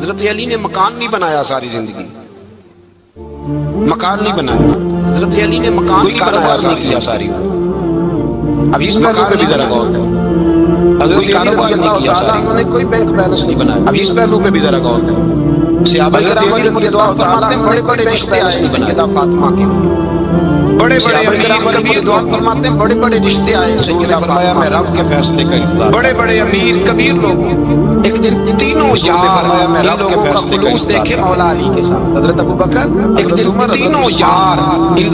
حضرت علی نے مکان نہیں بنایا ساری زندگی، مکان نہیں بنایا حضرت علی نے، مکان نہیں بنایا ساری، اب اس مکان پہ بھی ذرا غور کریں، حضرت کاروبار نہیں کیا ساری، انہوں نے کوئی بینک بیلنس نہیں بنایا، اب اس پہلو پہ بھی ذرا غور کریں۔ صحابہ کرام کے دعا فرماتے ہیں بڑے بڑے رشتے آئے سیدہ فاطمہ کے، بڑے بڑے امیر کبیر دعا فرماتے ہیں بڑے بڑے رشتے آئے سیدہ فرمایا میں رب کے فیصلے کا انتظار، بڑے بڑے امیر کبیر لوگ ایک دن تینوں یار میں رب کے فیصلے کا انتظار دیکھے مولا علی کے ساتھ، حضرت ابوبکر ایک دن تینوں یار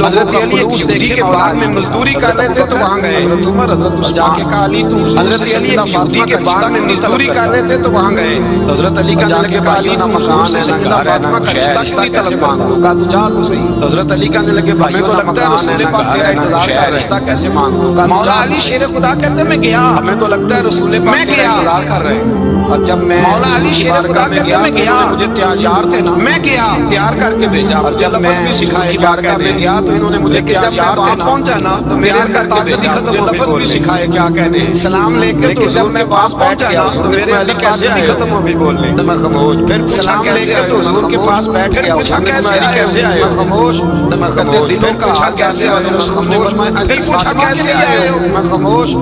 حضرت علی اس دیکھے کے بعد میں مزدوری کر رہے تھے تو وہاں گئے، حضرت عمر حضرت جا کے کہا علی تو حضرت علی فاطمہ کے بعد میں مزدوری کر رہے تھے تو وہاں گئے، حضرت علی کا جا کے علی نہ مکان ہے نہ گھر ہے نہ رشتہ کی طلب مانگو، کہا تو جا تو صحیح، حضرت علی کہنے لگے بھائی تو لگتا ہے رسول پاک تیرا انتظار کر رہا ہے، رشتہ کیسے مانگو، مولا علی شیر خدا کہتے ہیں میں گیا، ہمیں تو لگتا ہے رسول پاک تیرا انتظار کر رہے ہیں، اور جب میں مولا علی شیر خدا کہتے ہیں میں گیا، مجھے تیار تھے نا، میں گیا تیار کر کے بھیجا، اور جب میں بھی سکھائے کیا کہنے گیا تو انہوں نے مجھے تیار تھے نا پہنچا نا تو میرے کا طاقت ختم ہو لفظ بھی سکھائے کیا کہنے، سلام لے کے تو جب میں پاس پہنچا نا تو میرے علی کیسے ختم ہو گئی بولنے، تو میں خاموش، پھر سلام لے کے تو حضور کے پاس بیٹھ گیا، پوچھا کیسے آئے، میں خاموش، تو میں دلوں کا پوچھا کیسے آئے، رسول نے فرمایا علی پوچھا کیسے آئے ہو، میں خاموش،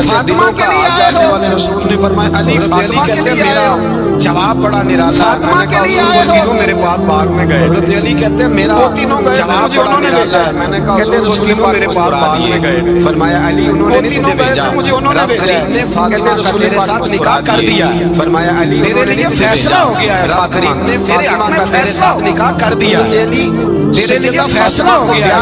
فاطمہ کے لیے آئے والے رسول نے فرمایا علی فاطمہ کے لیے میرا جواب بڑا نرالا، فاطمہ کے لیے آئے ہو، تینوں میرے پاس باغ میں گئے، حضرت علی کہتے ہیں میرا جواب بڑا نرالا ہے، میں نے کہا رسول تینوں میرے پاس باغ میں گئے تھے، فرمایا علی انہوں نے نہیں تجھے بھیجا، رب کریم نے فاطمہ کا تیرے ساتھ نکاح کر دیا، فرمایا علی تیرے لیے فیصلہ ہو گیا ہے، رب کریم نے فاطمہ کا تیرے ساتھ نکاح کر دیا، تیرے لیے فیصلہ ہو گیا ہے،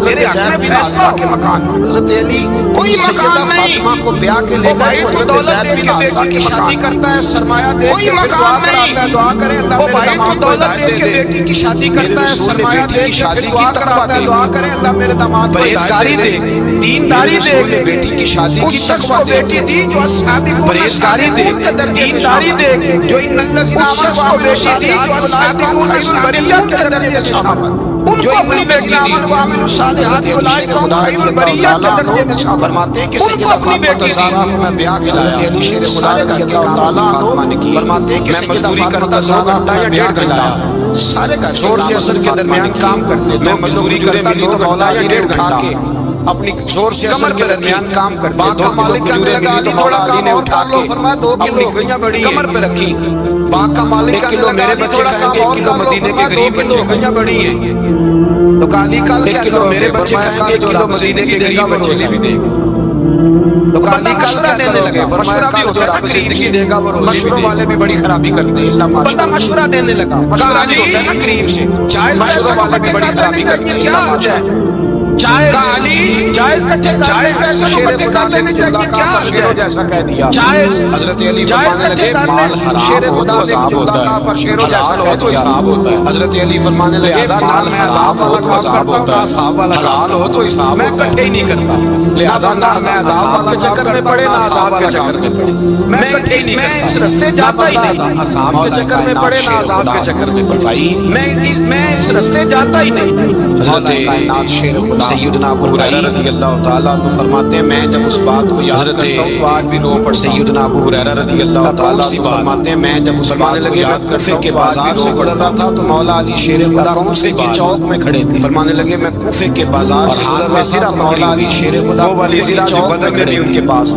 تیرے حق میں فیصلہ کے مکان، حضرت علی کوئی مکان نہیں، فاطمہ کو بیاہ کے لے گئے، حضرت زید بن حارثہ کی شادی کرتا ہے، سرمایہ دے کے دعا کراتا ہے، دعا کرے اللہ میرے داماد کو ہدایت دے، بیٹی کی شادی کرتا ہے، سرمایہ دے کے دعا کراتا ہے، دعا کرے اللہ میرے داماد کو ہدایت دے، دینداری دے، بیٹی کی شادی کی شخص کو بیٹی دی جو اصحابی کو پرہیزگاری دے، دینداری دے، جو ان الذین آمنوا بیٹی دی جو اصحابی کو بریہ کے درجے شامل، ان کو اپنی بیٹی آمن وعملوا الصالحات اولئک هم خیر البریہ کے درجے میں شامل، فرماتے ہیں کہ سیدہ فاطمہ زہرا کو میں بیاہ کے لایا، علی شیر خدا رضی اللہ تعالیٰ عنہ فرماتے ہیں کہ سیدہ فاطمہ زہرا کو میں بیاہ کے لایا، سارے گھر زور سے اثر کے درمیان کام کرتے، میں مزدوری کرتا تو مولا علی نے اٹھا کے اپنی زور سے اثر کے درمیان کام کرتے، باغ کا مالک کہنے لگا علی تھوڑا کام اور کر لو، فرمایا 2 کلو کمر پہ رکھی، باغ کا مالک کہنے لگا علی تھوڑا کام اور کر لو، فرمایا 2 کلو گئیاں بڑی ہیں، تو کالی کل کہہ لو میرے بچے کہیں گے 1 کلو مدینے کے غریب بچے بھی دے گا، تو کالی کل کہنے لگے، فرمایا کل جو رب زندگی دے گا وہ مشوروں والے بھی بڑی خرابی کرتے ہیں، بندہ مشورہ دینے لگا، مشورہ جو ہوتا ہے نا قریب سے، مشوروں والے بھی بڑی خرابی کرتے ہیں، کیا وجہ ہے، جائز پیسے شیر خدا لینے چاہیے کیا شیروں جیسا کہہ دیا، حضرت علی فرمانے لگے مال حرام ہو تو عذاب ہوتا ہے، پر شیروں جیسا کہہ تو حساب ہوتا ہے، حضرت علی فرمانے لگے مال حرام ہو تو عذاب ہوتا ہے، عذاب والا حلال ہو تو حساب میں اکٹھے ہی نہیں کرتا، لہذا نہ میں عذاب والا چکر میں پڑے نہ عذاب کے چکر میں پڑے، میں اکٹھے ہی نہیں کرتا، میں اس رستے جاتا ہی نہیں، عذاب کے چکر میں پڑے نہ عذاب کے چکر میں پڑے، میں اس رستے جاتا ہی نہیں، حضرت کائنات شیر خدا سیدنا ابو ہریرہ رضی اللہ تعالیٰ عنہ فرماتے ہیں میں جب اس بات کو یاد کرتا ہوں تو آج بھی رو پڑتا ہوں، سیدنا ابو ہریرہ رضی اللہ تعالیٰ عنہ فرماتے ہیں میں جب اس بات کو یاد کرتا ہوں کہ بازار سے پڑھ رہا تھا تو مولا علی شیر خدا کوفے کے چوک میں کھڑے تھے، فرمانے لگے میں کوفے کے بازار سے گزر رہا تھا، مولا علی شیر خدا وہ والی زرا جو بدر میں ان کے پاس،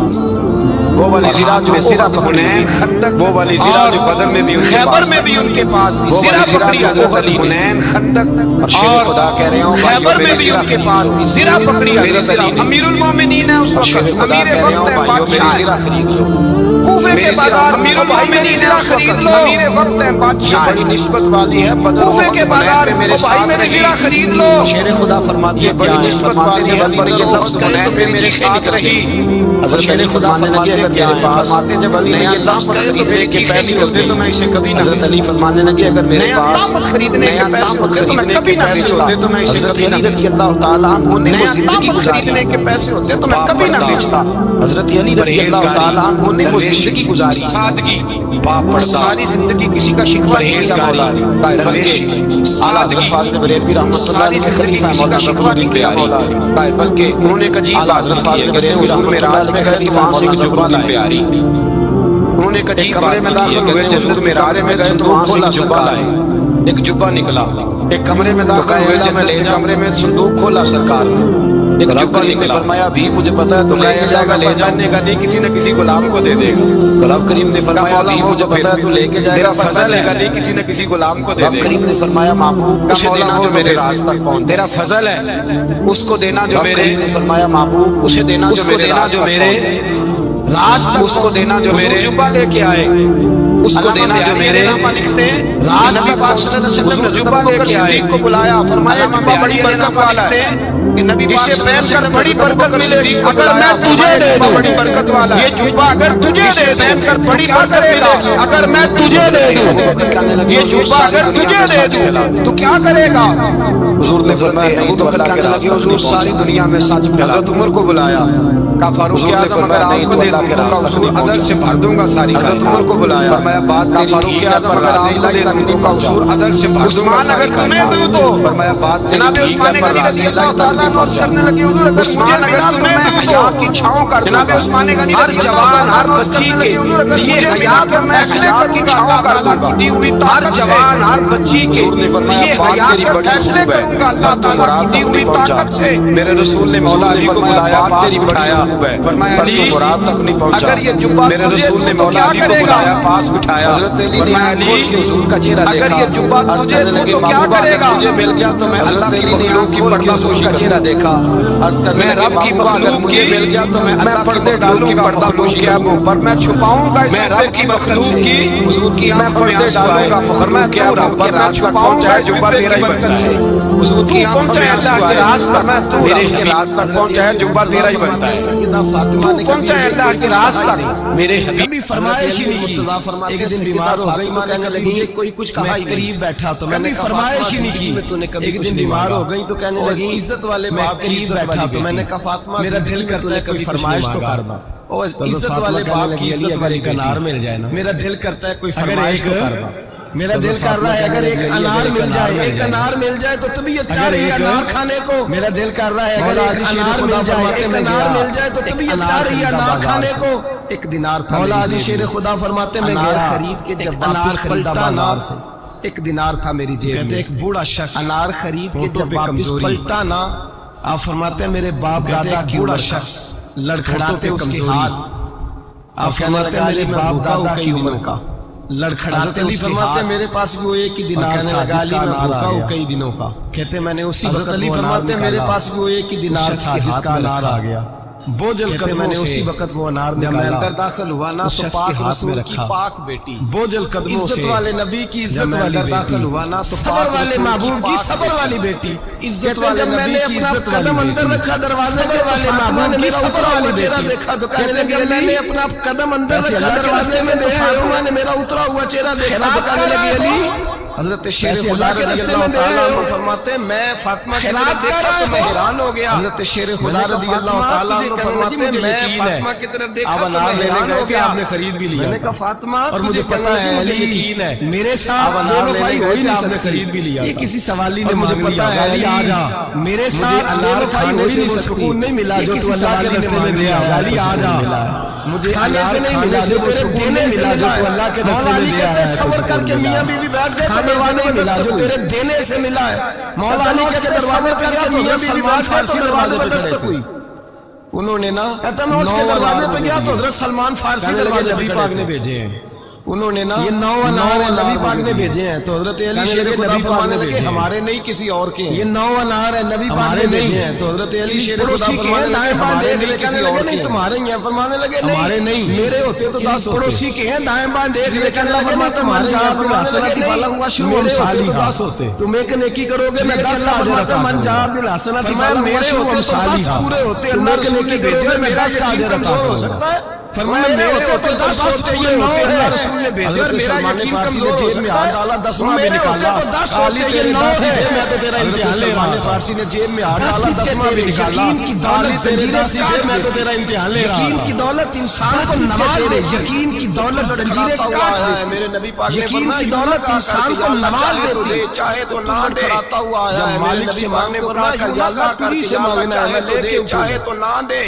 وہ والی زرا جو زرا حنین خندق، وہ والی زرا جو بدر میں بھی خیبر میں بھی ان کے پاس، زرا پکڑی حضرت علی حنین خندق، اور شیر خدا کہہ رہے ہوں خیبر میں بھی ان کے پاس زرا پکڑی حضرت علی نے، امیر المومنین ہے اس وقت، امیر وقت ہے بادشاہ، زرا خرید لو، کوفے کے بازار امیر المومنین زرا خرید لو، امیر وقت ہے بادشاہ، بڑی نسبت والی ہے بدر، کوفے کے بازار میرے بھائی میرے زرا خرید لو، شیر خدا فرماتے ہیں بڑی نسبت والی ہے پر یہ لفظ کہے تو پھر میرے ساتھ رہی، حضرت شیر خدا فرماتے ہیں اگر میرے پاس فرماتے جب علی نے یہ لفظ خریدنے کے پیسے ہوتے تو میں اسے کبھی نہ، حضرت علی فرمانے لگے اگر میرے پاس خریدنے کے پیسے ہوتے تو میں کبھی نہ بیچتا، تو میں اسے کبھی نہ، رضی اللہ تعالیٰ عنہ نے وہ زندگی خریدنے کے پیسے ہوتے تو میں کبھی نہ بیچتا، حضرت علی رضی اللہ تعالیٰ عنہ نے وہ زندگی گزاری، سادگی، ساری زندگی کسی کا شکوہ نہیں کیا مولا علی، درویش، سادگی، فاضل بریلوی رحمۃ اللہ علیہ کے خلیفہ مولا شکوہ نہیں کیا مولا علی، بلکہ انہوں نے ایک عجیب بات رکھی ہے، حضور معراج میں خلیفہ سے جبرائیل پیاری، انہوں نے ایک کمرے میں داخل ہوئے، حضور میرے میں گئے تو وہاں سے ایک جبہ لائے، ایک جبہ نکلا۔ ایک کمرے میں داخل ہوئے، جب میں کمرے میں صندوق کھولا سرکار نے، ایک جبہ نکلا۔ فرمایا بھی مجھے پتا ہے تو لے کے جائے گا، لے جانے کا نہیں، کسی نہ کسی غلام کو دے دے گا۔ رب کریم نے فرمایا بھی مجھے پتا ہے تو لے کے جائے گا، فضل ہے نہیں، کسی نہ کسی غلام کو دے دے گا۔ رب کریم نے فرمایا محبوب اسے دینا جو میرے راز تک پہنچ، تیرا فضل ہے اس کو دینا جو میرے، رب کریم نے فرمایا محبوب اسے دینا جو میرے راز تک، اس کو دینا جو میرے جبہ لے کے آئے، اس کو دینا جو میرے راز تک۔ پاک صلی اللہ علیہ وسلم نے جبہ لے کے آئے کو بلایا، فرمایا جبہ بڑی برکت والا ہے، اسے پہن کر بڑی برکت ملے گی، اگر میں تجھے دے دوں بڑی برکت والا ہے، یہ جبہ اگر تجھے دے پہن کر بڑی برکت ملے گی، اگر میں تجھے دے دوں یہ جبہ اگر تجھے دے دوں تو کیا کرے گا؟ حضور نے فرمایا نہیں تو اللہ کے راستے حضور ساری دنیا میں سچ پھیلا۔ حضرت عمر کو بلایا، کہا فاروق اعظم اگر آپ کو دے دوں گا حضور عدل سے بھر دوں گا ساری۔ حضرت عمر کو بلایا، فرمایا بات تیری ٹھیک ہے، پر اگر آپ کو دے دوں گا حضور عدل سے بھر دوں گا ساری۔ عثمان اگر تمہیں دوں تو، فرمایا بات تیری ٹھیک ہے، پر رضی اللہ تعالیٰ نوز کرنے لگے حضور اگر عثمان اگر تمہیں دوں تو کی چھاؤں کر دوں گا۔ عثمان غنی ہر جوان ہر بچی کے لیے حیا کا میں حیا کی چھاؤں کر دوں گا، ہر جوان ہر بچی کے لیے حیا کا فیصلے کروں گا اللہ تعالیٰ کی دی ہوئی طاقت سے۔ میرے رسول نے مولا علی کو بلایا، پاس بٹھایا، فرمایا علی مراد تک نہیں پہنچا۔ اگر یہ جبہ میرے رسول نے مولا علی کو بلایا، پاس بٹھایا، حضرت علی نے آنکھ کھول کے حضور کا چہرہ دیکھا، اگر یہ جبہ تجھے دوں تو کیا کرے گا؟ مجھے مل گیا تو میں اللہ کی مخلوق کی پردہ پوش کا چہرہ دیکھا، عرض کرنے لگے رب کی مخلوق مجھے مل گیا تو میں اللہ پردے ڈالوں گا مخلوق کے آنکھوں پر، میں چھپاؤں گا میں رب کی مخلوق کی حضور کی آنکھوں میں ڈالوں گا مخلوق کے آنکھوں پر، میں چھپاؤں گا جبہ تیرا ہی برکت سے حضور کی آنکھوں میں آنسو آئے، میرے کے راز تک پہنچا ہے جبہ تیرا ہی بنتا ہے۔ تو پہنچا ہے اللہ کے راز تک، میرے حبیب فرمائش ہی نہیں کی۔ ایک دن بیمار ہو گئی تو کہنے لگی کوئی کچھ کہا ہی قریب بیٹھا تو میں نے فرمائش ہی نہیں کی۔ ایک دن بیمار ہو گئی تو کہنے لگی عزت والے باپ قریب بیٹھا تو میں نے کہا فاطمہ میرا دل کرتا ہے کوئی فرمائش تو کر دو۔ عزت والے باپ کی عزت والی کا انار مل جائے نا، میرا دل کرتا ہے کوئی فرمائش تو کر دو۔ میرا دل کر رہا ہے اگر ایک انار مل جائے، ایک انار مل جائے تو طبیعت چاہ رہی ہے انار کھانے کو۔ میرا دل کر رہا ہے اگر ایک انار مل جائے، ایک انار مل جائے تو طبیعت چاہ رہی ہے انار کھانے کو۔ ایک دینار تھا، مولا علی شیر خدا فرماتے میں گیا خرید کے جب انار خریدا بازار سے، ایک دینار تھا میری جیب میں۔ ایک بوڑھا شخص انار خرید کے جب واپس پلٹا نا، آپ فرماتے ہیں میرے باپ دادا کی بوڑھا شخص لڑکھڑاتے اس کے ہاتھ، آپ فرماتے ہیں میرے باپ دادا کی عمر کا لڑکھڑاتے اس کے ہاتھ، میرے پاس بھی وہ ایک ہی دینار تھا جس کا انار آ گیا کئی دنوں کا۔ کہتے میں نے اسی وقت علی فرماتے میرے پاس بھی وہ ایک ہی دینار تھا جس کا انار آ گیا، بوجھل قدموں میں نے اسی وقت وہ انار نکالا۔ جب میں اندر داخل ہوا نا تو پاک رسول کی پاک بیٹی بوجھل قدموں سے، عزت والے نبی کی عزت والی بیٹی، داخل ہوا نا تو صبر والے محبوب کی صبر والی بیٹی، عزت والے نبی کی عزت والی بیٹی، اندر رکھا دروازے میں والے محبوب کی صبر والی بیٹی دیکھا تو کہنے لگے میں نے اپنا قدم اندر رکھا دروازے میں تو فاطمہ نے میرا اترا ہوا چہرہ دیکھا تو کہنے لگی علی حضرت شیر خدا رضی اللہ تعالیٰ عنہ فرماتے ہیں میں فاطمہ کی طرف دیکھا تو میں حیران ہو گیا۔ حضرت شیر خدا رضی اللہ تعالیٰ عنہ فرماتے ہیں میں فاطمہ کی طرف دیکھا تو میں حیران ہو گیا، آپ نے خرید بھی لیا۔ میں نے کہا فاطمہ اور مجھے پتا ہے علی یقین ہے میرے ساتھ انار لینے گئے تھے آپ نے خرید بھی لیا، یہ کسی سوالی نے مجھے پتا ہے علی آ جا میرے ساتھ انار کھانے سے وہ سکون نہیں ملا جو تو اللہ کے راستے میں دیا، علی آ جا مجھے کھانے سے نہیں ملا جو تجھے دینے سے ملا جو تو اللہ کے راستے میں دیا ہے، صبر کر کے میاں بیوی بیٹھ گئے کھانے سے نہیں ملا جو تیرے دینے سے ملا ہے۔ مولا علی کے دروازے پہ گیا تو میاں بیوی بیٹھ گئے تو دروازے پہ دستک ہوئی، انہوں نے نا نو دروازے پہ گیا تو حضرت سلمان فارسی دروازے نبی پاک نے بھیجے ہیں، انہوں نے نا یہ 9 انار نبی پاک نے بھیجے ہیں تو حضرت علی شیر خدا فرمانے لگے ہمارے نہیں کسی اور کے ہیں، یہ 9 انار ہیں نبی پاک نے بھیجے ہیں تو حضرت علی شیر خدا فرمانے لگے ہمارے نہیں کسی اور کے ہیں، تمہارے ہیں فرمانے لگے ہمارے نہیں میرے ہوتے تو 10 پڑوسی کے ہیں دائیں بائیں دیکھ لے کہنے لگے نہیں تمہارے جہاں پر حسناتی والا ہوا شروع میرے ہوتے تو 10 ہوتے تم ایک نیکی کرو گے میں 10 کا اجر عطا من جہاں پر حسناتی والا میرے ہوتے تو 10 پورے ہوتے اللہ کے نیکی کرو گے میں 10 کا اجر عطا ہو سکتا ہے۔ فرمایا میرے ہوتے تو 10 ہوتے یہ ہوتے اللہ رسول نے بھیجے اور میرا یقین کمزور ہو سکتا ہے، 10واں بھی نکالا علی تیرے 10 ہی تھے میں تو تیرا امتحان لے رہا ہوں، فارسی نے جیب میں ہاتھ ڈالا 10واں بھی نکالا علی تیرے 10 ہی تھے میں تو تیرا امتحان لے رہا ہوں۔ یقین کی دولت انسان کو نواز دے، یقین کی دولت زنجیریں کاٹ دے، میرے نبی پاک نے فرمایا یقین کی دولت انسان کو نواز دے، چاہے تو نہ دے، کھڑاتا ہوا آیا ہے مالک سے مانگنے فرمایا یا اللہ تجھی سے مانگنا ہے میں لے کے چاہے تو نہ دے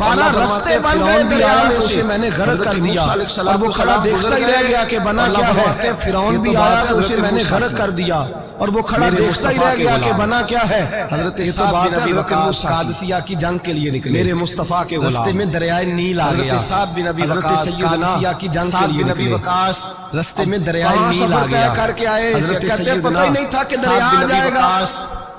12 رستے بن گئے دریا میں، اسے میں نے غرق کر دیا، اور وہ کھڑا دیکھتا ہی رہ گیا کہ بنا کیا ہے۔ فرعون بھی آیا تو اسے میں نے غرق کر دیا، اور وہ کھڑا دیکھتا ہی رہ گیا کہ بنا کیا ہے۔ حضرت سعد بن ابی وقاص قادسیہ کی جنگ کے لیے نکلے، میرے مصطفیٰ کے رستے میں دریائے نیل آ گیا۔ حضرت سعد بن ابی وقاص قادسیہ کی جنگ کے لیے نکلے، رستے میں دریائے نیل آ گیا۔ کر کے آئے حضرت سیدنا پتہ ہی نہیں تھا کہ دریا آ جائے گا،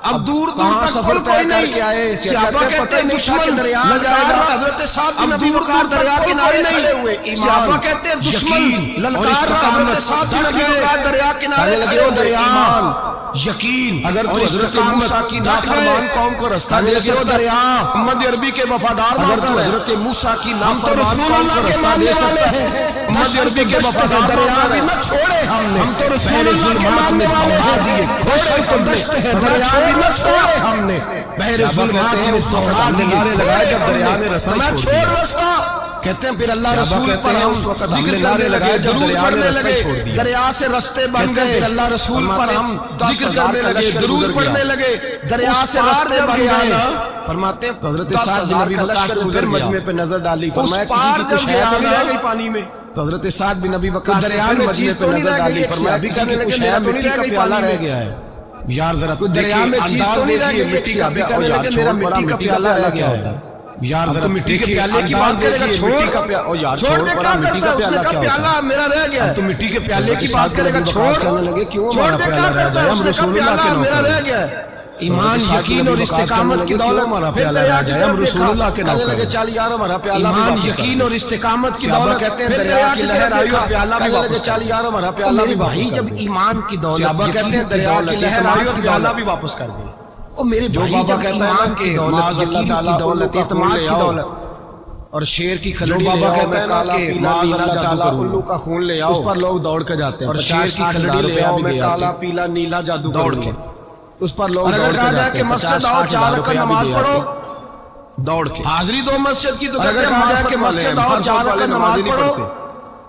اب دور دور تک سفر کوئی نہیں کیا ہے، صحابہ کہتے ہیں دشمن دریا آ جائے گا، حضرت سعد بن ابی وقاص دریا کے کنارے کھڑے ہوئے، صحابہ کہتے ہیں دشمن للکار رہا، حضرت سعد بن ابی وقاص دریا کے کنارے کھڑے ہوئے، ایمان یقین اگر تو حضرت موسیٰ کی نافرمان قوم کو رستہ دے سکتا دریا، محمد عربی کے وفادار اگر تو حضرت موسیٰ کی نافرمان قوم کو رستہ دے سکتا ہے، محمد عربی کے وفادار دریا بھی نہ چھوڑے ہم تو رسول اللہ کے ماننے والے دیے، کوئی تو دشت ہے دریا بھی نہ چھوڑے ہم نے، بحر ظلمات میں سوڑا دیے، لگائے جب دریا نے رستہ چھوڑ رستہ، کہتے ہیں پھر اللہ رسول پر ہم ذکر نعرے لگائے جب دریا نے رستے چھوڑ دیا، دریا سے رستے بن گئے، پھر اللہ رسول پر ہم ذکر کرنے لگے، درود پڑھنے لگے، دریا سے رستے بن گئے۔ فرماتے ہیں حضرت سعد بن ابی وقاص نے پھر مجمع پہ نظر ڈالی، فرمایا کسی کی کچھ ہے تو نہیں رہ گئی پانی میں، تو حضرت سعد بن ابی وقاص نے پھر مجمع پہ نظر ڈالی، فرمایا کسی کی کچھ ہے مٹی کا پیالہ رہ گیا ہے، یار ذرا دریا میں چیز تو نہیں رہ گئی، مٹی کا پیالہ، لیکن میرا مٹی کا پیالہ رہ گیا ہے، یار ذرا مٹی کے پیالے کی بات کرے گا، چھوڑ کا پیالہ، چھوڑ دے کیا کرتا ہے، اس نے کہا پیالہ میرا رہ گیا ہے، تو مٹی کے پیالے کی بات کرے گا، چھوڑ دے کیا کرتا ہے، اس نے کہا پیالہ میرا رہ گیا ہے، ایمان یقین اور استقامت کی دولت، پھر دریا کی طرف رسول اللہ کے نام لگے چال یار ہمارا پیالہ، ایمان یقین اور استقامت کی دولت، کہتے ہیں دریا کی لہر آئی اور پیالہ بھی لگے چال یار ہمارا پیالہ بھی واپس، جب ایمان کی دولت، صحابہ کہتے ہیں دریا کی لہر آئی اور پیالہ بھی واپس کر گئی، اور میرے بھائی جب ایمان کی دولت، یقین کی دولت، اعتماد کی دولت، اور شیر کی کھلڑی لے آؤ میں کالا پیلا نیلا جادو کروں، الو کا خون لے آؤ، اس پر لوگ دوڑ کے جاتے ہیں، اور شیر کی کھلڑی لے آؤ میں کالا پیلا نیلا جادو دوڑ کے، اس پر لوگ دوڑ کے جاتے ہیں، مسجد آؤ 4 رکعت نماز پڑھو دوڑ کے، حاضری دو مسجد کی تو کہتے ہیں معرفت کہ مسجد آؤ 4 رکعت نماز پڑھو،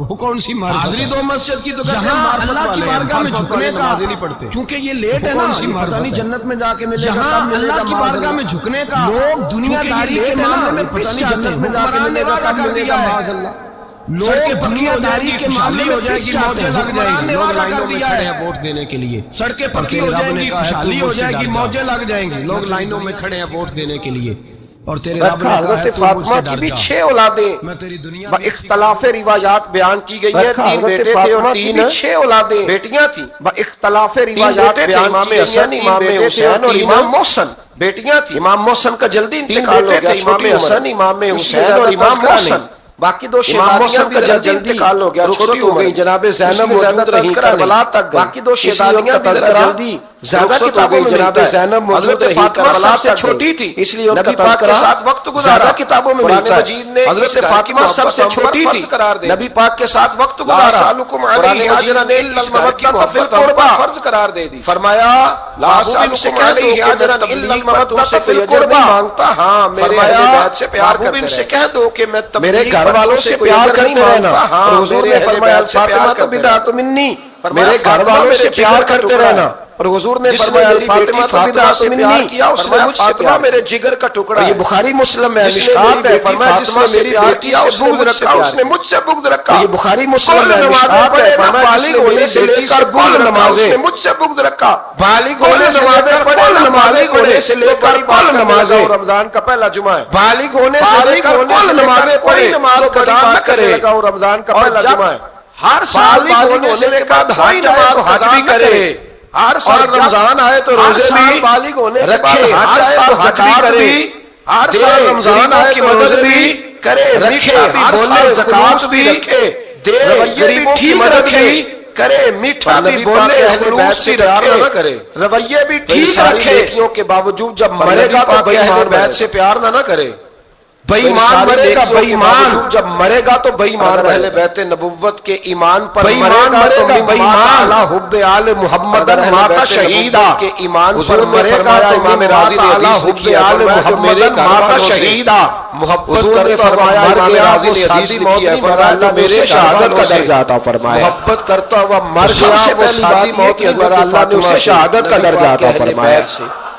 وہ کون سی معرفت، حاضری دو مسجد کی تو کہتے ہیں اللہ کی بارگاہ میں جھکنے کا، چونکہ یہ لیٹ ہے نا، پتہ نہیں جنت میں جا کے ملے گا، جہاں اللہ کی بارگاہ میں جھکنے کا، لوگ دنیا داری کے معاملے میں پتہ نہیں جنت میں جا کے ملے گا، کب ملے گا، لوگ دنیا داری کے معاملے ہو جائے گی، موجیں لگ جائیں گی، لوگ لائنوں میں کھڑے ہیں ووٹ دینے کے لیے، سڑکیں پکی ہو جائیں گی، خوشحالی ہو جائے گی، موجیں لگ جائیں گی، لوگ لائنوں میں کھڑے ہیں ووٹ دینے کے لیے، اور تیرے رب نے کہا ہے تو مجھ سے ڈر جا، 6 اولادیں با اختلاف روایات بیان کی گئی ہیں، 3 بیٹے تھے اور 6 اولادیں بیٹیاں تھیں، با اختلاف روایات بیان کی گئی ہیں، امام حسین اور امام محسن بیٹیاں تھیں، امام محسن کا جلدی انتقال ہو گیا، امام حسن امام حسین اور امام محسن، باقی 2 شہزادیاں بھی جلدی انتقال ہو گیا، چھوٹی ہو گئی، جناب زینب موجود رہی کربلا تک، باقی 2 شہزادیاں بھی جلدی زیادہ کتابوں میں جناب زینب موجود رہی کربلا سے چھوٹی تھی، اس لیے نبی پاک کے ساتھ وقت گزارا، کتابوں میں قرآن مجید نے حضرت فاطمہ سب سے چھوٹی تھی، نبی پاک کے ساتھ وقت گزارا، قرآن مجید نے المودۃ فی القربى فرض قرار دے دی، فرمایا لا اسألکم علیہ اجرا الا المودۃ فی القربى مانگتا ہاں میرے اہل بیت سے پیار کرتے رہے، سے کہہ دو کہ میں میرے گھر والوں سے پیار کرتے رہنا، ہاں حضور نے فرمایا فاطمہ تو بدعت منی، میرے گھر والوں سے پیار کرتے رہنا، اور حضور نے فرمایا فاطمہ سے پیار کیا، اس نے مجھ سے پیار میرے جگر کا ٹکڑا، یہ بخاری مسلم میں مشکات ہے، فرمایا جس نے میری پیار کیا اس نے بغض رکھا، اس نے مجھ سے بغض رکھا، یہ بخاری مسلم میں مشکات ہے، فرمایا جس نے میری بیٹی سے کل نمازیں، اس نے مجھ سے بغض رکھا، بالغ ہونے سے لے کر کل نمازیں پڑھے سے لے کر کل نمازیں، رمضان کا پہلا جمعہ ہے، بالغ ہونے سے لے کر کل نمازیں پڑھے، نماز قضا نہ کرے، رمضان کا پہلا جمعہ ہے، ہر سال بالغ ہونے سے لے کر دھائی نماز حج بھی کرے، ہر سال رمضان آئے تو روزے بھی رکھے، ہر سال زکات بھی، ہر سال رمضان آئے تو روزے بھی کرے رکھے، ہر سال زکات بھی رکھے، دے غریبوں کی مدد بھی کرے، میٹھا بھی بولے، خلوص بھی رکھے، رویے بھی ٹھیک رکھے، نیکیوں کے باوجود جب مرے گا تو بھائی اہل بیت سے پیار نہ کرے، بے ایمان مرے گا، بے ایمان جب مرے گا تو بے ایمان اہل بیت نبوت کے ایمان پر مرے گا تو بے ایمان حب آل محمد ماتا شہیدہ کے ایمان پر مرے گا تو امام راضی نے حدیث لکھی آل محمد ماتا شہیدہ، محبت کرتا ہوا امام راضی نے حدیث لکھی ہے، فرمایا اللہ میرے شہادت کا درجہ عطا فرمائے، محبت کرتا ہوا مر گیا وہ سادی موت کی، اللہ نے اسے شہادت کا درجہ عطا فرمایا،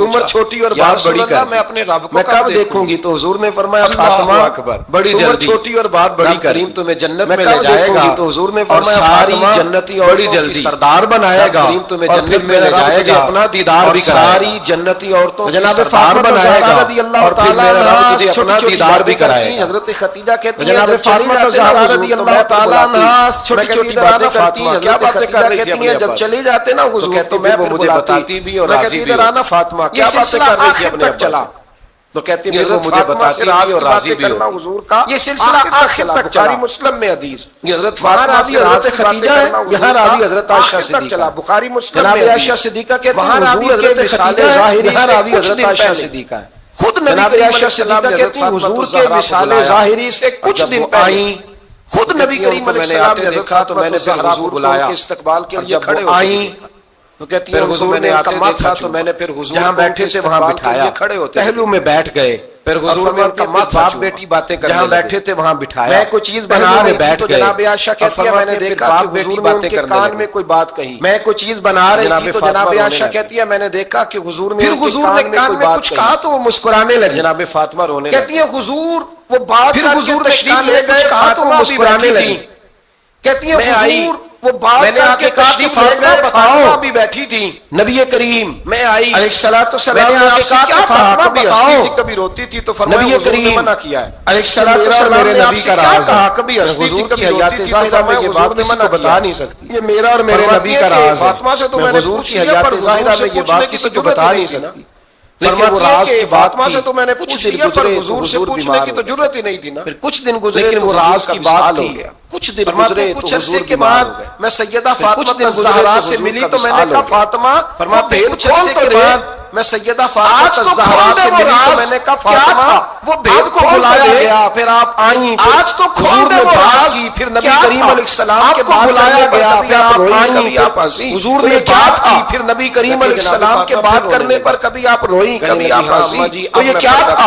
عمر چھوٹی اور بات بڑی کر میں اپنے رب کو میں کب دیکھوں گی؟ تو حضور نے فرمایا فاطمہ بڑی جلدی، چھوٹی اور بات بڑی کریم تمہیں جنت میں لے جائے گا، تو حضور نے فرمایا ساری جنتی بڑی جلدی سردار بنائے گا، کریم تمہیں جنت میں لے جائے گا، اپنا دیدار بھی ساری جنتی عورتوں کی سردار بنائے گا، اور پھر میرا رب تجھے اپنا دیدار بھی کرائے گا۔ حضرت خدیجہ کہتی ہیں جب فاطمہ زہرا رضی اللہ تعالیٰ عنہا چھوٹی چھوٹی باتیں کرتی ہیں، کیا باتیں کر رہی تھی؟ جب چلے جاتے نا حضور تو میں مجھے بتاتی بھی اور راضی بھی ہو۔ فاطمہ کیا باتیں کر رہی تھی اپنے چلا تو کہتی ہیں وہ مجھے بتاتی بھی اور راضی بھی ہو۔ حضور کا یہ سلسلہ آخر تک چلا، مسلم میں حدیث یہ حضرت فاطمہ سے حضرت خدیجہ ہے، یہاں راوی حضرت عائشہ صدیقہ، بخاری مسلم میں عائشہ صدیقہ کہتی ہیں حضور کے وصال ظاہری سے حضرت عائشہ صدیقہ ہے، خود نبی عائشہ صدیقہ کہتی ہیں حضور کے وصال ظاہری سے کچھ دن پہلے خود نبی کریم علیہ السلام نے دیکھا تو میں نے زہرا کو بلایا کے استقبال کے لیے کھڑے ہو گئی، تو کہتی ہیں حضور نے آتے دیکھا تو میں نے پھر حضور جہاں بیٹھے تھے وہاں بٹھایا، کھڑے ہوتے پہلو میں بیٹھ گئے، پھر حضور نے ان کا باپ بیٹی باتیں کرنے جہاں بیٹھے تھے وہاں بٹھایا، میں کوئی چیز بنا رہے بیٹھ گئے، جناب عائشہ کہتی ہے میں نے دیکھا کہ حضور نے ان کے کان میں کوئی بات کہی، میں کوئی چیز بنا رہی تھی تو جناب عائشہ کہتی ہے میں نے دیکھا کہ حضور نے کان میں کچھ کہا تو وہ مسکرانے لگے، جناب فاطمہ رونے لگی، کہتی ہے حضور وہ بات پھر حضور تشریف لے گئے کہا تو وہ مسکرانے لگی، کہتی ہے حضور وہ بات میں نے آ کے تشریف لے گئے فاطمہ بھی بیٹھی تھی، نبی کریم میں آئی علیہ الصلوۃ والسلام نے آپ سے کیا فاطمہ بتاؤ، کبھی روتی تھی تو فرمایا نبی کریم منع کیا ہے علیہ الصلوۃ والسلام میرے نبی کا راز ہے، کبھی حضور کی حیات ظاہرہ میں یہ بات کسی کو بتا نہیں سکتی، یہ میرا اور میرے نبی کا راز ہے، فاطمہ سے تو میں حضور کی حیات ظاہرہ میں یہ بات کسی کو بتا نہیں سکتی، لیکن وہ راز کی فاطمہ سے تو میں نے پوچھ لیا پر حضور سے پوچھنے کی تو ضرورت ہی نہیں تھی نا، پھر کچھ دن گزرے لیکن وہ راز کی بات تھی، کچھ دن گزرے کچھ عرصے کے بعد میں سیدہ فاطمہ الزہرا سے ملی تو میں نے کہا فاطمہ فرما بھید کھول کے بعد میں سیدہ فاطمہ الزہرا سے ملی تو میں نے کہا فاطمہ وہ بھید کو بلایا گیا، پھر آپ آئیں، آج تو کھول دے وہ راز، پھر نبی کریم علیہ السلام کے بعد بلایا گیا، پھر آپ آئیں، کبھی آپ ہنسی، حضور نے بات کی، پھر نبی کریم علیہ السلام کے بات کرنے پر کبھی آپ روئیں، کبھی آپ ہنسی، تو یہ کیا تھا؟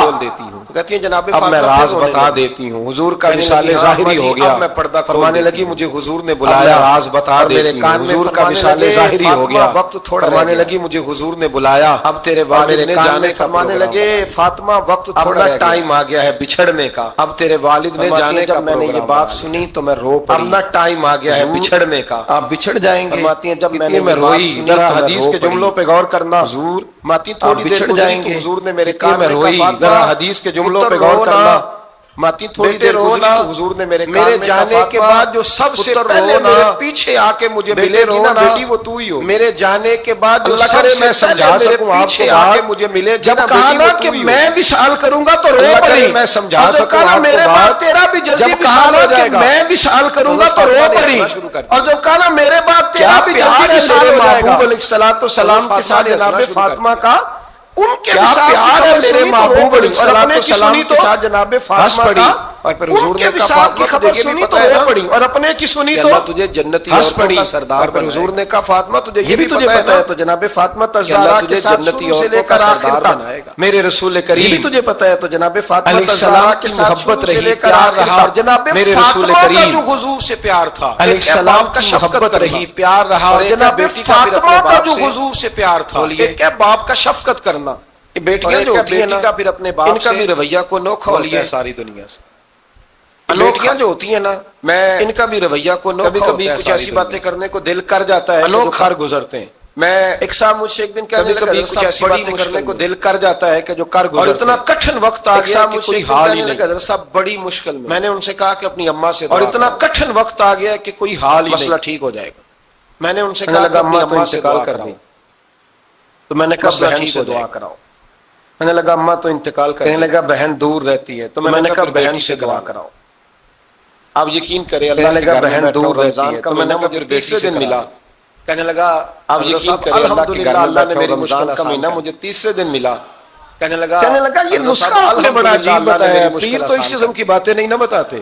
کہتی ہیں جناب اب میں راز بتا دیتی ہوں، حضور کا وصال ظاہری ہو گیا، میں پردہ فرمانے لگی مجھے حضور نے بلایا، راز بتا دیتی ہوں، حضور کا وصال ظاہری ہو گیا، وقت تھوڑا فرمانے لگی مجھے حضور نے بلایا، اب تیرے والد نے جانے فرمانے لگے فاطمہ وقت تھوڑا ٹائم آ گیا ہے بچھڑنے کا، اب تیرے والد نے جانے کا، میں نے یہ بات سنی تو میں رو پڑی، اب نہ ٹائم آ گیا ہے بچھڑنے کا، آپ بچھڑ جائیں گے، فرماتی ہیں جب میں روئی، ذرا حدیث کے جملوں پہ غور کرنا، حضور ماتی تھوڑی دیر گزری تو حضور نے میرے کان میں روئی، ذرا حدیث کے جملوں پہ غور کرنا، ماتی تھوڑی دیر گزری تو حضور نے میرے جانے کے بعد جو سب سے پہلے میرے پیچھے آ کے مجھے ملے گی نا بیٹی وہ تو ہی ہو، میرے جانے کے بعد جو سب سے پہلے میرے پیچھے آ کے مجھے ملے جب کہا نا کہ میں وصال کروں گا تو رو پڑی، میں سمجھا سکوں آپ میرے بعد تیرا بھی جلدی وصال ہو جائے گا، میں وصال کروں گا تو رو پڑی، اور جب کہا نا میرے بعد تیرا بھی جلدی وصال ہو جائے گا، محبوب علیہ الصلوۃ والسلام کے ساتھ جناب فاطمہ کا ان کے پیار ہے میرے محبوب علیہ السلام کے ساتھ جناب فاطمہ کا، اور پھر حضور نے کہا فاطمہ خبر سنی تو رو پڑی، اور اپنے کی سنی تو تجھے جنتی عورتوں کا سردار، پھر حضور نے کہا فاطمہ تجھے یہ بھی تجھے پتا ہے تو جناب فاطمہ الزہرا کے ساتھ جنتی عورتوں کا سردار بنائے گا، میرے رسول کریم یہ بھی تجھے پتا ہے تو جناب فاطمہ الزہرا کی محبت رہی، پیار رہا، جناب میرے رسول کریم جو حضور سے پیار تھا علیہ السلام کا شفقت رہی، پیار رہا، اور جناب فاطمہ کا جو حضور سے پیار تھا ایک ہے باپ کا شفقت کرنا، یہ بیٹیاں جو ہوتی ہیں نا پھر اپنے باپ سے ان کا بھی رویہ کو نوکھا ہوتا ہے ساری دنیا سے، بیٹیاں جو ہوتی ہیں نا میں ان کا بھی رویہ کو نوکھا ہوتا ہے، کبھی کچھ ایسی باتیں کرنے کو دل کر جاتا ہے جو کر گزرتے ہیں، میں ایک صاحب مجھ سے ایک دن کہنے لگا کچھ ایسی باتیں کرنے کو دل کر جاتا ہے کہ جو کر گزرتے ہیں، اور اتنا کٹھن وقت آ گیا کہ کوئی حال ہی نہیں، حضرت صاحب بڑی مشکل میں نے ان سے کہا کہ اپنی اماں سے، اور اتنا کٹھن وقت آ گیا کہ کوئی حال ہی نہیں، مسئلہ ٹھیک ہو جائے گا، میں نے ان سے کہا کہ اپنی اماں سے انتقال کر دیں، تو میں نے کہا بہن سے دعا کراؤ، کہنے لگا اماں تو انتقال کرنے لگا بہن دور رہتی ہے، تو میں نے کہا بہن سے دعا کراؤ، آپ یقین کریں اللہ لگا بہن دور رہتی ہے، تو میں نے کہا پھر تیسرے دن ملا، کہنے لگا آپ یقین کریں الحمدللہ اللہ نے میری مشکل کا مہینہ مجھے تیسرے دن ملا، کہنے لگا یہ نسخہ آپ نے بڑا عجیب بتایا، پیر تو اس قسم کی باتیں نہیں نہ بتاتے،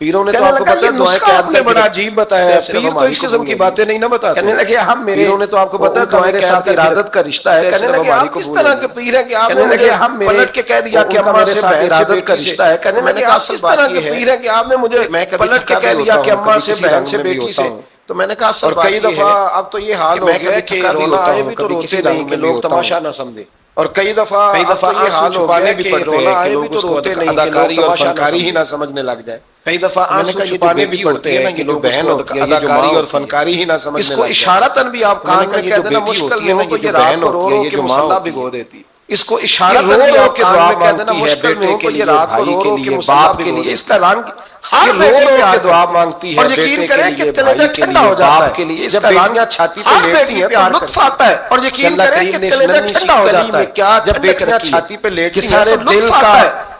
پیروں نے تو آپ کو بتایا دعائیں قیادت نے بڑا عجیب بتایا، پیر تو اس قسم کی باتیں نہیں نہ بتاتے، کہنے لگے ہم پیروں نے تو آپ کو بتایا دعائیں قیادت ارادت کا رشتہ ہے، کہنے لگے آپ کس طرح کے پیر ہیں کہ آپ نے ہم پلٹ کے کہہ دیا کہ اماں سے ارادت کا رشتہ ہے، کہنے لگے آپ کس طرح کے پیر ہیں کہ آپ نے مجھے پلٹ کے کہہ دیا کہ اماں سے بہن سے بیٹی سے، تو میں نے کہا اور کئی دفعہ اب تو یہ حال ہو گیا کہ رونا آئے بھی تو روتے نہیں کہ لوگ تماشا نہ سمجھے، اور کئی دفعہ یہ حال ہو گیا کہ رونا آئے بھی تو روتے نہیں کہ اداکاری اور فنکاری ہی نہ سمجھنے لگ جائے، کئی دفعہ آنسو چھپانے بھی پڑتے ہیں کہ لوگ بہن ہوتی ہے اداکاری اور فنکاری ہی نہ سمجھنے لگ جائے، اس کو اشارتاً بھی آپ کان میں کہہ دینا مشکل میں ہو تو یہ رات کو رو رو کے مصلا بھگو دیتی، اس کو اشارتاً بھی آپ کان میں کہہ دینا مشکل میں ہو تو یہ رات کو رو رو کے مصلا بھگو دیتی، اس کا رنگ ہر رو رو کے دعا مانگتی ہے، اور یقین کریں کہ کلیجہ ٹھنڈا ہو جاتا ہے، جب بیٹیاں چھاتی پہ لیٹتی ہیں تو لطف آتا ہے، اور یقین کریں کہ کلیجہ ٹھنڈا ہو جاتا ہے، کیا جب بیٹیاں چھاتی پہ لیٹتی ہیں سارے دل کا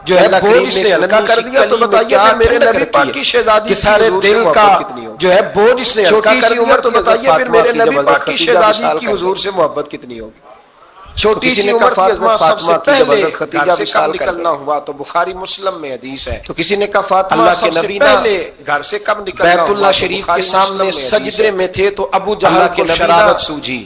جو ہے بوجھ اس نے ہلکا کر دیا، تو بتائیے پھر میرے نبی پاک کی شہزادی کی سارے دل کا جو ہے بوجھ اس نے ہلکا کر دیا، تو بتائیے پھر میرے نبی پاک کی شہزادی کی حضور سے محبت کتنی ہوگی، چھوٹی سی عمر کی عظمت سب سے پہلے گھر سے کب نکلنا ہوا تو بخاری مسلم میں حدیث ہے، تو کسی نے کہا فاطمہ اللہ کے نبی پہلے گھر سے کب نکلنا، بیت اللہ شریف کے سامنے سجدے میں تھے تو ابو جہل کو شرارت سوجھی،